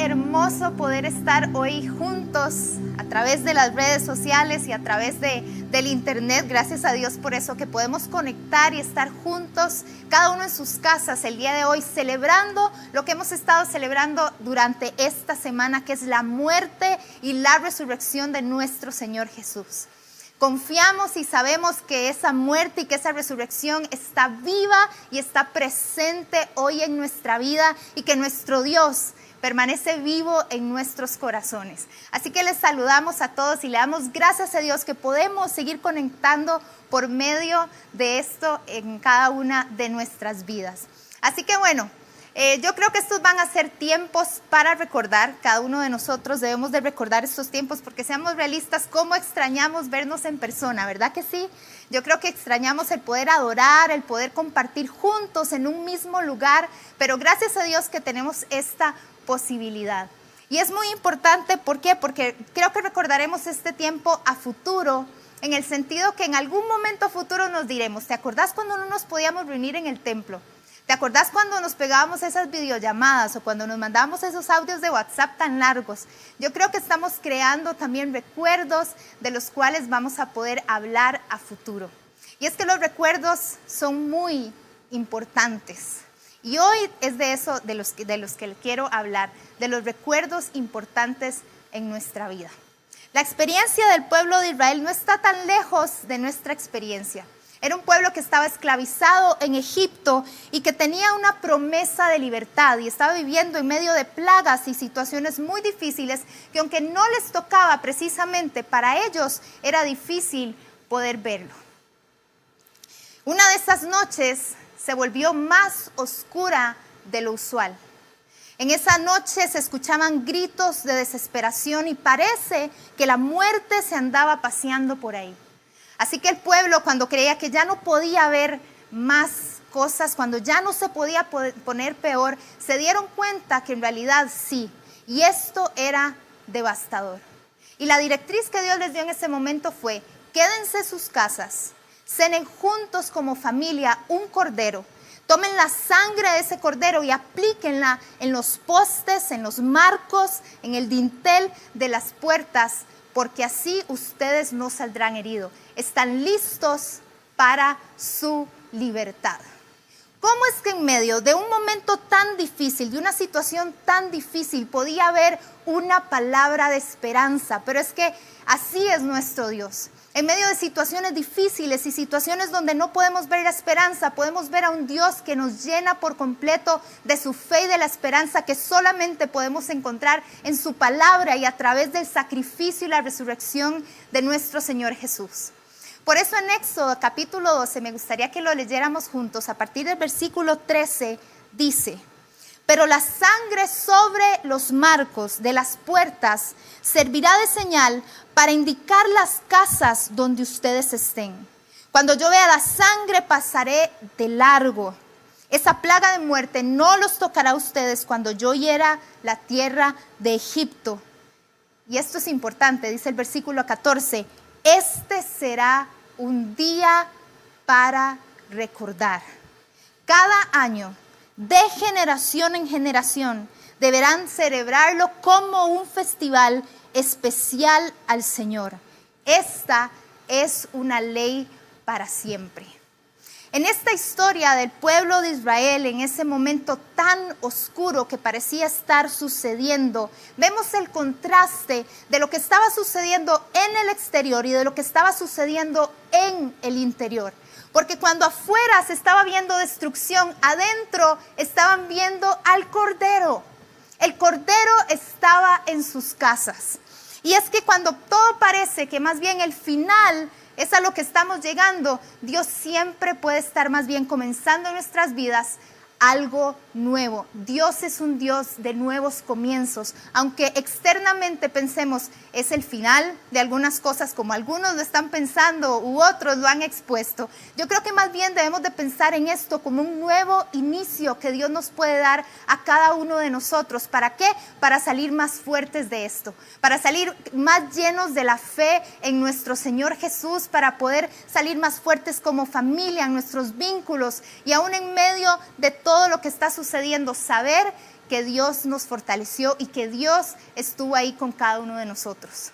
hermoso poder estar hoy juntos a través de las redes sociales y a través del internet. Gracias a Dios por eso, que podemos conectar y estar juntos, cada uno en sus casas el día de hoy, celebrando lo que hemos estado celebrando durante esta semana, que es la muerte y la resurrección de nuestro Señor Jesús. Confiamos y sabemos que esa muerte y que esa resurrección está viva y está presente hoy en nuestra vida, y que nuestro Dios permanece vivo en nuestros corazones. Así que les saludamos a todos y le damos gracias a Dios que podemos seguir conectando por medio de esto en cada una de nuestras vidas. Así que bueno, yo creo que estos van a ser tiempos para recordar. Cada uno de nosotros debemos de recordar estos tiempos, porque seamos realistas, cómo extrañamos vernos en persona, ¿verdad que sí? Yo creo que extrañamos el poder adorar, el poder compartir juntos en un mismo lugar, pero gracias a Dios que tenemos esta posibilidad. Y es muy importante, ¿por qué? Porque creo que recordaremos este tiempo a futuro, en el sentido que en algún momento futuro nos diremos, ¿te acordás cuando no nos podíamos reunir en el templo? ¿Te acordás cuando nos pegábamos esas videollamadas o cuando nos mandábamos esos audios de WhatsApp tan largos? Yo creo que estamos creando también recuerdos de los cuales vamos a poder hablar a futuro. Y es que los recuerdos son muy importantes. Y hoy es de eso de los que quiero hablar, de los recuerdos importantes en nuestra vida. La experiencia del pueblo de Israel no está tan lejos de nuestra experiencia. Era un pueblo que estaba esclavizado en Egipto y que tenía una promesa de libertad, y estaba viviendo en medio de plagas y situaciones muy difíciles que, aunque no les tocaba precisamente, para ellos era difícil poder verlo. Una de esas noches se volvió más oscura de lo usual. En esa noche se escuchaban gritos de desesperación y parece que la muerte se andaba paseando por ahí. Así que el pueblo, cuando creía que ya no podía ver más cosas, cuando ya no se podía poner peor, se dieron cuenta que en realidad sí, y esto era devastador. Y la directriz que Dios les dio en ese momento fue: quédense en sus casas, cenen juntos como familia un cordero, tomen la sangre de ese cordero y aplíquenla en los postes, en los marcos, en el dintel de las puertas, porque así ustedes no saldrán heridos. Están listos para su libertad. ¿Cómo es que en medio de un momento tan difícil, de una situación tan difícil, podía haber una palabra de esperanza? Pero es que así es nuestro Dios. En medio de situaciones difíciles y situaciones donde no podemos ver la esperanza, podemos ver a un Dios que nos llena por completo de su fe y de la esperanza que solamente podemos encontrar en su palabra y a través del sacrificio y la resurrección de nuestro Señor Jesús. Por eso en Éxodo capítulo 12 me gustaría que lo leyéramos juntos. A partir del versículo 13 dice: pero la sangre sobre los marcos de las puertas servirá de señal para indicar las casas donde ustedes estén. Cuando yo vea la sangre, pasaré de largo. Esa plaga de muerte no los tocará a ustedes cuando yo hiera la tierra de Egipto. Y esto es importante, dice el versículo 14: este será un día para recordar. Cada año, de generación en generación, deberán celebrarlo como un festival especial al Señor. Esta es una ley para siempre. En esta historia del pueblo de Israel, en ese momento tan oscuro que parecía estar sucediendo, vemos el contraste de lo que estaba sucediendo en el exterior y de lo que estaba sucediendo en el interior. Porque cuando afuera se estaba viendo destrucción, adentro estaban viendo al Cordero. El Cordero estaba en sus casas. Y es que cuando todo parece que más bien el final es a lo que estamos llegando, Dios siempre puede estar más bien comenzando en nuestras vidas algo nuevo. Dios es un Dios de nuevos comienzos. Aunque externamente pensemos es el final de algunas cosas, como algunos lo están pensando u otros lo han expuesto, yo creo que más bien debemos de pensar en esto como un nuevo inicio que Dios nos puede dar a cada uno de nosotros. ¿Para qué? Para salir más fuertes de esto, para salir más llenos de la fe en nuestro Señor Jesús, para poder salir más fuertes como familia, en nuestros vínculos, y aún en medio de todo lo que está sucediendo, saber que Dios nos fortaleció y que Dios estuvo ahí con cada uno de nosotros.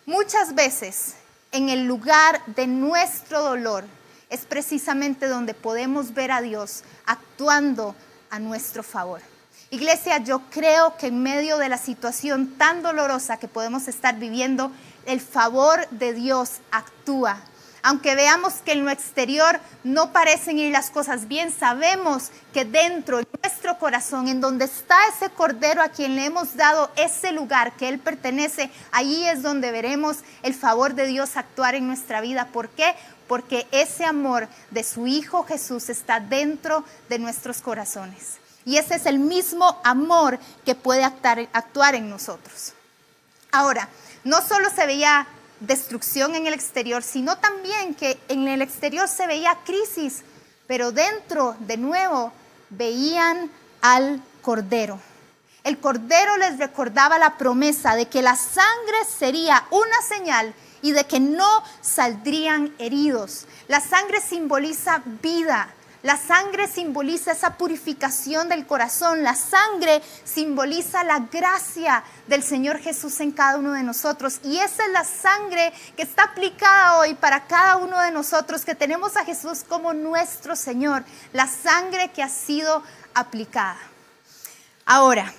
Muchas veces en el lugar de nuestro dolor es precisamente donde podemos ver a Dios actuando a nuestro favor. Iglesia, yo creo que en medio de la situación tan dolorosa que podemos estar viviendo, el favor de Dios actúa. Aunque veamos que en lo exterior no parecen ir las cosas bien, sabemos que dentro, en nuestro corazón, en donde está ese Cordero a quien le hemos dado ese lugar que Él pertenece, allí es donde veremos el favor de Dios actuar en nuestra vida. ¿Por qué? Porque ese amor de su Hijo Jesús está dentro de nuestros corazones. Y ese es el mismo amor que puede actuar en nosotros. Ahora, no solo se veía destrucción en el exterior, sino también que en el exterior se veía crisis, pero dentro, de nuevo, veían al Cordero. El Cordero les recordaba la promesa de que la sangre sería una señal y de que no saldrían heridos. La sangre simboliza vida. La sangre simboliza esa purificación del corazón. La sangre simboliza la gracia del Señor Jesús en cada uno de nosotros. Y esa es la sangre que está aplicada hoy para cada uno de nosotros que tenemos a Jesús como nuestro Señor. La sangre que ha sido aplicada. Ahora,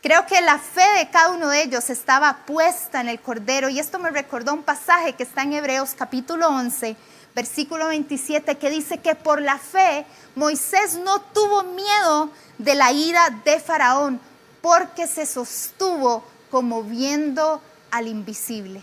creo que la fe de cada uno de ellos estaba puesta en el Cordero. Y esto me recordó un pasaje que está en Hebreos capítulo 11, versículo 27, que dice que por la fe Moisés no tuvo miedo de la ira de Faraón, porque se sostuvo como viendo al invisible.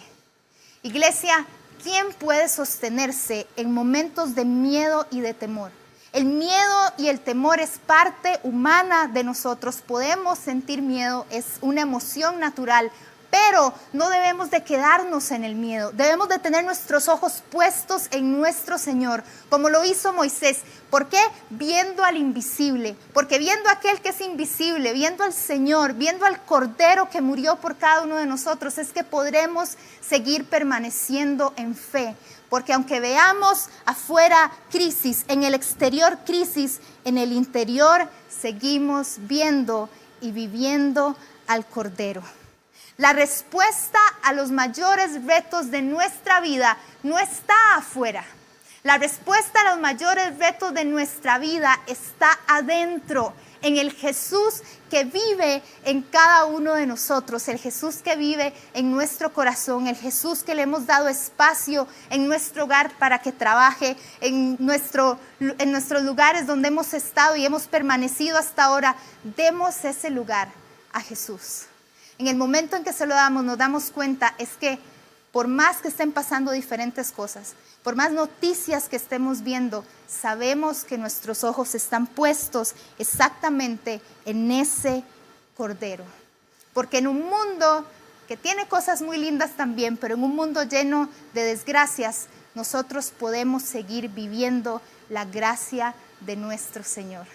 Iglesia, ¿quién puede sostenerse en momentos de miedo y de temor? El miedo y el temor es parte humana de nosotros. Podemos sentir miedo, es una emoción natural. Pero no debemos de quedarnos en el miedo. Debemos de tener nuestros ojos puestos en nuestro Señor, como lo hizo Moisés. ¿Por qué? Viendo al invisible. Porque viendo a aquel que es invisible, viendo al Señor, viendo al Cordero que murió por cada uno de nosotros, es que podremos seguir permaneciendo en fe. Porque aunque veamos afuera crisis, en el exterior crisis, en el interior seguimos viendo y viviendo al Cordero. La respuesta a los mayores retos de nuestra vida no está afuera. La respuesta a los mayores retos de nuestra vida está adentro, en el Jesús que vive en cada uno de nosotros, el Jesús que vive en nuestro corazón, el Jesús que le hemos dado espacio en nuestro hogar para que trabaje, en nuestros lugares donde hemos estado y hemos permanecido hasta ahora. Demos ese lugar a Jesús. En el momento en que se lo damos, nos damos cuenta es que por más que estén pasando diferentes cosas, por más noticias que estemos viendo, sabemos que nuestros ojos están puestos exactamente en ese Cordero. Porque en un mundo que tiene cosas muy lindas también, pero en un mundo lleno de desgracias, nosotros podemos seguir viviendo la gracia de nuestro Señor.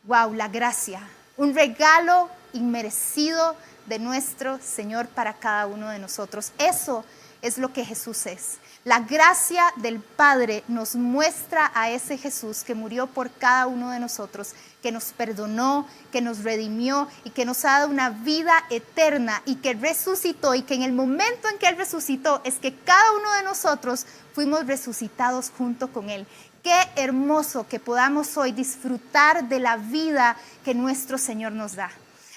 ¡Wow! La gracia. Un regalo inmerecido de nuestro Señor para cada uno de nosotros. Eso es lo que Jesús es. La gracia del Padre nos muestra a ese Jesús que murió por cada uno de nosotros, que nos perdonó, que nos redimió y que nos ha dado una vida eterna y que resucitó, y que en el momento en que Él resucitó es que cada uno de nosotros fuimos resucitados junto con Él. Qué hermoso que podamos hoy disfrutar de la vida que nuestro Señor nos da.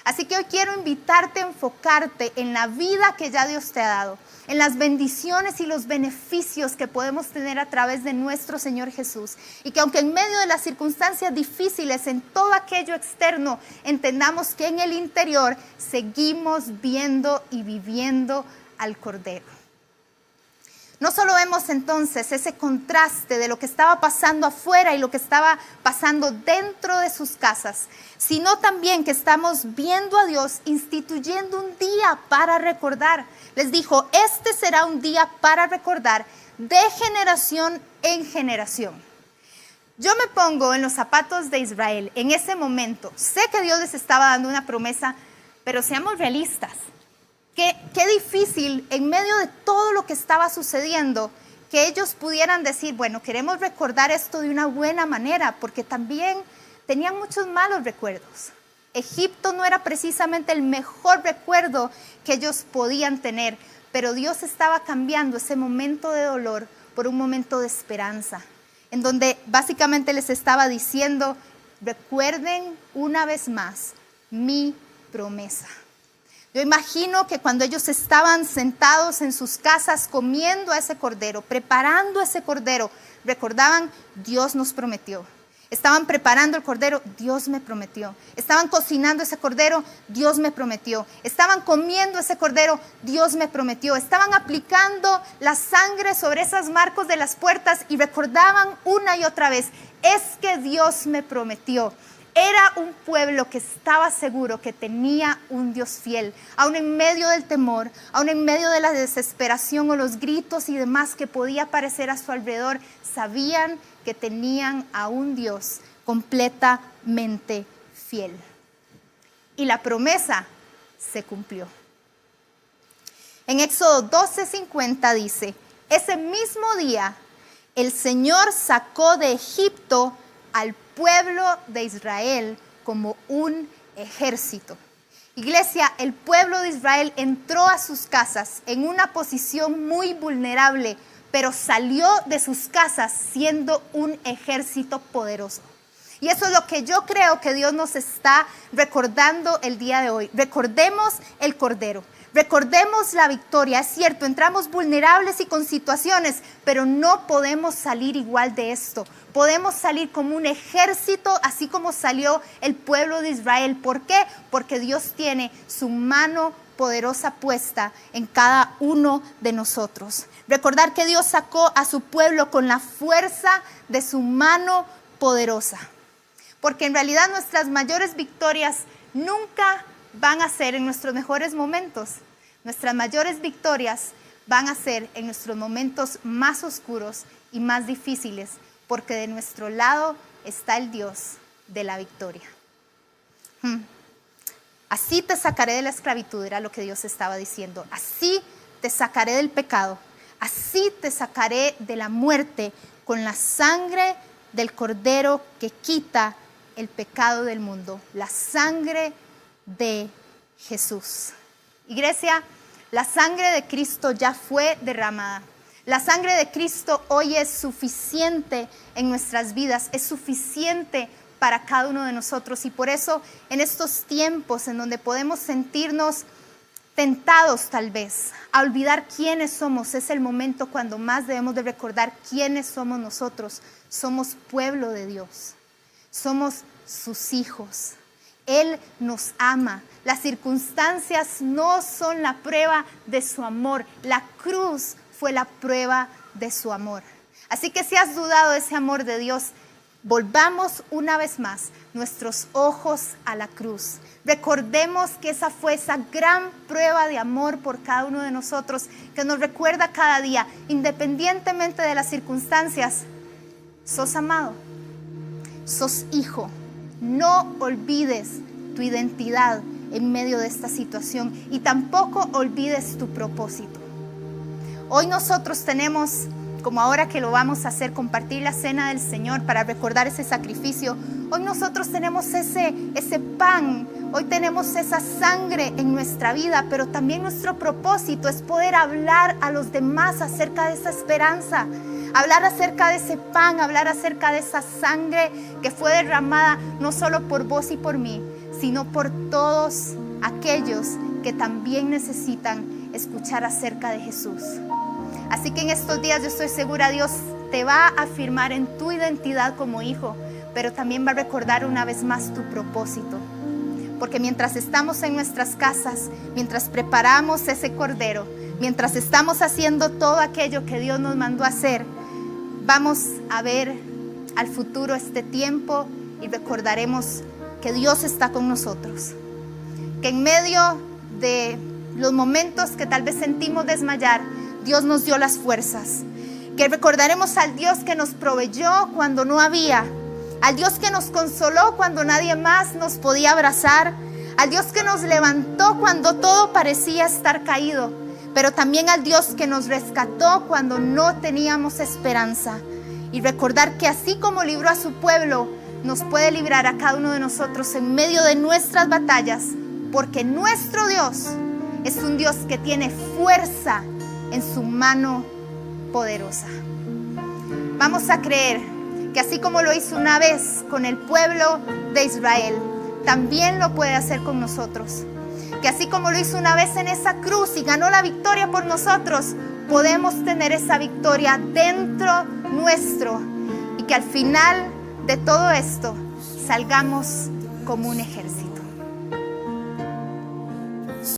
Así que hoy quiero invitarte a enfocarte en la vida que ya Dios te ha dado, en las bendiciones y los beneficios que podemos tener a través de nuestro Señor Jesús. Y que aunque en medio de las circunstancias difíciles, en todo aquello externo, entendamos que en el interior seguimos viendo y viviendo al Cordero. No solo vemos entonces ese contraste de lo que estaba pasando afuera y lo que estaba pasando dentro de sus casas, sino también que estamos viendo a Dios instituyendo un día para recordar. Les dijo, este será un día para recordar de generación en generación. Yo me pongo en los zapatos de Israel en ese momento. Sé que Dios les estaba dando una promesa, pero seamos realistas. Qué difícil en medio de todo lo que estaba sucediendo que ellos pudieran decir, bueno, queremos recordar esto de una buena manera, porque también tenían muchos malos recuerdos. Egipto no era precisamente el mejor recuerdo que ellos podían tener, pero Dios estaba cambiando ese momento de dolor por un momento de esperanza, en donde básicamente les estaba diciendo: recuerden una vez más mi promesa. Yo imagino que cuando ellos estaban sentados en sus casas comiendo ese cordero, preparando ese cordero, recordaban: Dios nos prometió. Estaban preparando el cordero: Dios me prometió. Estaban cocinando ese cordero: Dios me prometió. Estaban comiendo ese cordero: Dios me prometió. Estaban aplicando la sangre sobre esos marcos de las puertas y recordaban una y otra vez: es que Dios me prometió. Era un pueblo que estaba seguro que tenía un Dios fiel, aún en medio del temor, aún en medio de la desesperación o los gritos y demás que podía aparecer a su alrededor. Sabían que tenían a un Dios completamente fiel. Y la promesa se cumplió. En Éxodo 12:50 dice: ese mismo día el Señor sacó de Egipto al pueblo de Israel como un ejército. Iglesia, el pueblo de Israel entró a sus casas en una posición muy vulnerable, pero salió de sus casas siendo un ejército poderoso. Y eso es lo que yo creo que Dios nos está recordando el día de hoy. Recordemos el Cordero. Recordemos la victoria. Es cierto, entramos vulnerables y con situaciones, pero no podemos salir igual de esto. Podemos salir como un ejército, así como salió el pueblo de Israel. ¿Por qué? Porque Dios tiene su mano poderosa puesta en cada uno de nosotros. Recordar que Dios sacó a su pueblo con la fuerza de su mano poderosa. Porque en realidad nuestras mayores victorias nunca van a ser en nuestros mejores momentos. Nuestras mayores victorias van a ser en nuestros momentos más oscuros y más difíciles, porque de nuestro lado está el Dios de la victoria. Así te sacaré de la esclavitud, era lo que Dios estaba diciendo. Así te sacaré del pecado. Así te sacaré de la muerte con la sangre del Cordero que quita el pecado del mundo. La sangre de Jesús. Iglesia, la sangre de Cristo ya fue derramada. La sangre de Cristo hoy es suficiente en nuestras vidas, es suficiente para cada uno de nosotros. Y por eso en estos tiempos en donde podemos sentirnos tentados tal vez a olvidar quiénes somos, es el momento cuando más debemos de recordar quiénes somos nosotros. Somos pueblo de Dios, somos sus hijos. Él nos ama. Las circunstancias no son la prueba de su amor. La cruz fue la prueba de su amor. Así que si has dudado de ese amor de Dios, volvamos una vez más nuestros ojos a la cruz. Recordemos que esa fue esa gran prueba de amor por cada uno de nosotros, que nos recuerda cada día, independientemente de las circunstancias, sos amado, sos hijo. No olvides tu identidad en medio de esta situación y tampoco olvides tu propósito. Hoy nosotros tenemos, como ahora que lo vamos a hacer, compartir la cena del Señor para recordar ese sacrificio. Hoy nosotros tenemos ese pan, hoy tenemos esa sangre en nuestra vida, pero también nuestro propósito es poder hablar a los demás acerca de esa esperanza. Hablar acerca de ese pan, hablar acerca de esa sangre que fue derramada no solo por vos y por mí, sino por todos aquellos que también necesitan escuchar acerca de Jesús. Así que en estos días yo estoy segura, Dios te va a afirmar en tu identidad como hijo, pero también va a recordar una vez más tu propósito. Porque mientras estamos en nuestras casas, mientras preparamos ese cordero, mientras estamos haciendo todo aquello que Dios nos mandó a hacer, vamos a ver al futuro este tiempo y recordaremos que Dios está con nosotros. Que en medio de los momentos que tal vez sentimos desmayar, Dios nos dio las fuerzas. Que recordaremos al Dios que nos proveyó cuando no había, al Dios que nos consoló cuando nadie más nos podía abrazar, al Dios que nos levantó cuando todo parecía estar caído, pero también al Dios que nos rescató cuando no teníamos esperanza. Y recordar que así como libró a su pueblo nos puede librar a cada uno de nosotros en medio de nuestras batallas, porque nuestro Dios es un Dios que tiene fuerza en su mano poderosa. Vamos a creer que así como lo hizo una vez con el pueblo de Israel, también lo puede hacer con nosotros. Que así como lo hizo una vez en esa cruz y ganó la victoria por nosotros, podemos tener esa victoria dentro nuestro, y que al final de todo esto salgamos como un ejército.